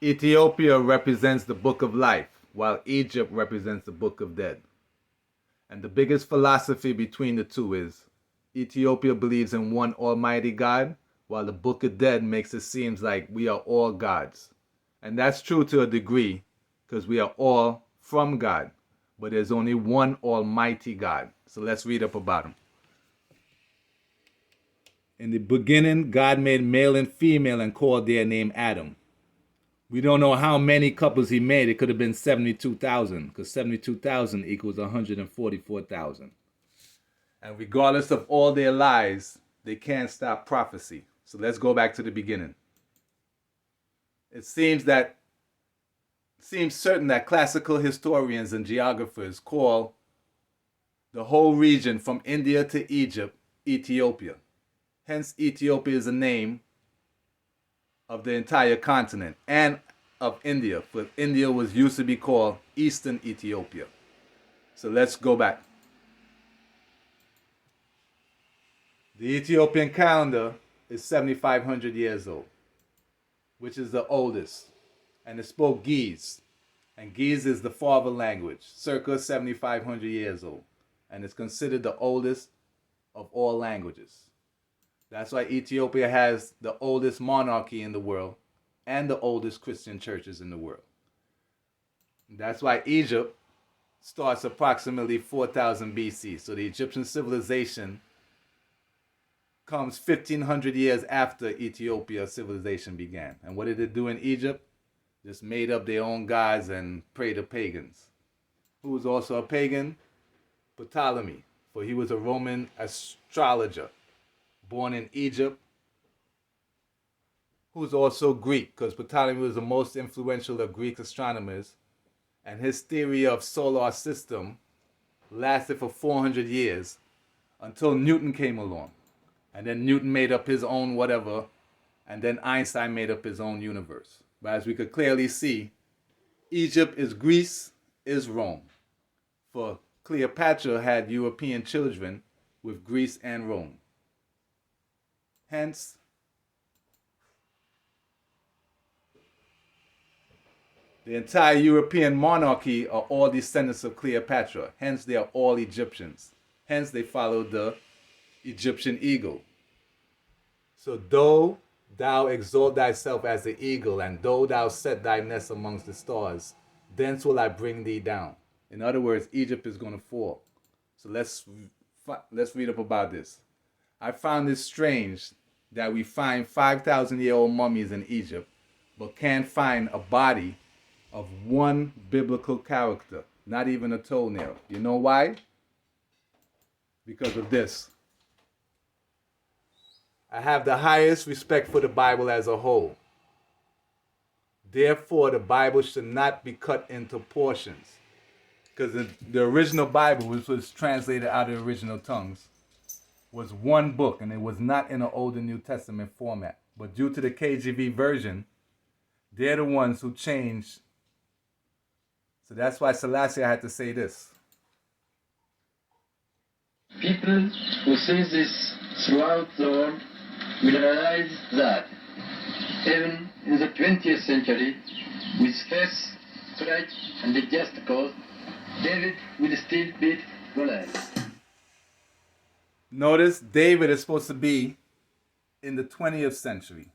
Ethiopia represents the book of life, while Egypt represents the book of dead. And the biggest philosophy between the two is Ethiopia believes in one almighty God, while the book of dead makes it seem like we are all gods. And that's true to a degree, because we are all from God, but there's only one almighty God. So let's read up about him. In the beginning, God made male and female and called their name Adam. We don't know how many couples he made. It could have been 72,000, because 72,000 equals 144,000. And regardless of all their lies, they can't stop prophecy. So let's go back to the beginning. It seems certain that classical historians and geographers call the whole region from India to Egypt Ethiopia. Hence, Ethiopia is the name of the entire continent and of India. For India was used to be called Eastern Ethiopia. So let's go back. The Ethiopian calendar is 7,500 years old, which is the oldest. And it spoke Ge'ez. And Ge'ez is the father language, circa 7,500 years old. And it's considered the oldest of all languages. That's why Ethiopia has the oldest monarchy in the world and the oldest Christian churches in the world. That's why Egypt starts approximately 4000 BC. So the Egyptian civilization comes 1500 years after Ethiopia civilization began. And what did it do in Egypt? Just made up their own gods and prayed to pagans. Who was also a pagan? Ptolemy, for he was a Roman astrologer born in Egypt, who's also Greek, because Ptolemy was the most influential of Greek astronomers, and his theory of solar system lasted for 400 years until Newton came along. And then Newton made up his own whatever, and then Einstein made up his own universe. But as we could clearly see, Egypt is Greece, is Rome. For Cleopatra had European children with Greece and Rome. Hence, the entire European monarchy are all descendants of Cleopatra. Hence, they are all Egyptians. Hence, they follow the Egyptian eagle. So, though thou exalt thyself as the eagle, and though thou set thy nest amongst the stars, thence will I bring thee down. In other words, Egypt is going to fall. So let's read up about this. I found it strange that we find 5,000-year-old mummies in Egypt, but can't find a body of one biblical character, not even a toenail. You know why? Because of this. I have the highest respect for the Bible as a whole. Therefore, the Bible should not be cut into portions. Because the original Bible, which was translated out of the original tongues, was one book, and it was not in an Old and New Testament format. But due to the KJV version, they're the ones who changed. So that's why Selassie had to say this. People who see this throughout the world will realize that even in the 20th century, with faith, courage, and a just cause, David will still beat Goliath. Notice David is supposed to be in the 20th century,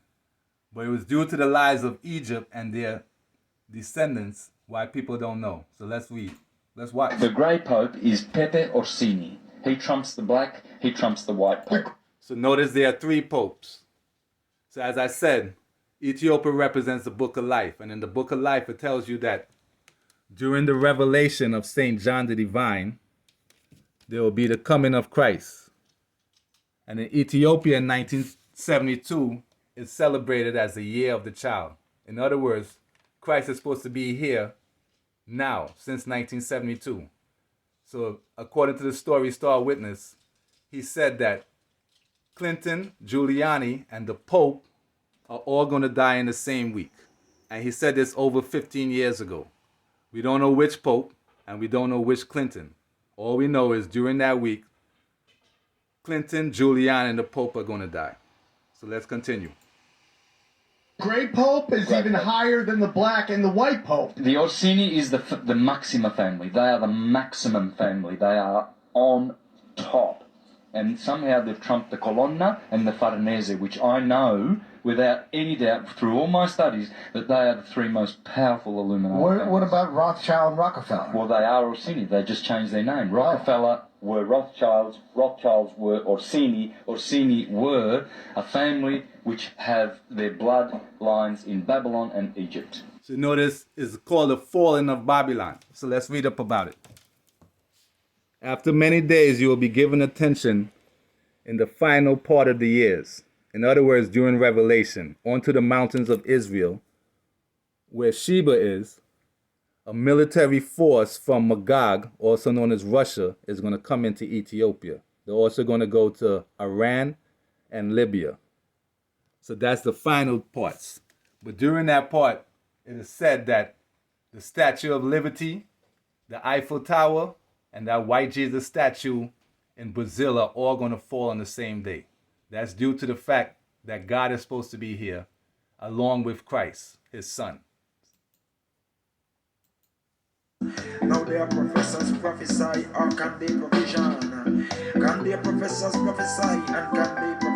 but it was due to the lies of Egypt and their descendants why people don't know. So let's read. Let's watch. The grey pope is Pepe Orsini. He trumps the black, he trumps the white pope. So notice there are three popes. So as I said, Ethiopia represents the book of life. And in the book of life, it tells you that during the revelation of St. John the Divine, there will be the coming of Christ. And in Ethiopia in 1972, it's celebrated as the year of the child. In other words, Christ is supposed to be here now, since 1972. So according to the story Star Witness, he said that Clinton, Giuliani, and the Pope are all going to die in the same week. And he said this over 15 years ago. We don't know which Pope, and we don't know which Clinton. All we know is during that week, Clinton, Giuliani, and the Pope are going to die. So let's continue. Gray Pope is Gray even Pope. higher than the black and the white Pope. The Orsini is the Maxima family. They are the maximum family. They are on top. And somehow they've trumped the Colonna and the Farnese, which I know without any doubt through all my studies that they are the three most powerful Illuminati families. What about Rothschild and Rockefeller? Well, they are Orsini. They just changed their name. Rockefeller were Rothschilds. Rothschilds were Orsini. Orsini were a family which have their blood lines in Babylon and Egypt. So notice it's called the falling of Babylon. So let's read up about it. After many days, you will be given attention in the final part of the years. In other words, during Revelation, onto the mountains of Israel, where Sheba is, a military force from Magog, also known as Russia, is going to come into Ethiopia. They're also going to go to Iran and Libya. So that's the final parts. But during that part, it is said that the Statue of Liberty, the Eiffel Tower, and that white Jesus statue in Brazil are all going to fall on the same day. That's due to the fact that God is supposed to be here along with Christ, his son. Now their professors prophesy or can they provision? Can their professors prophesy and can they provision?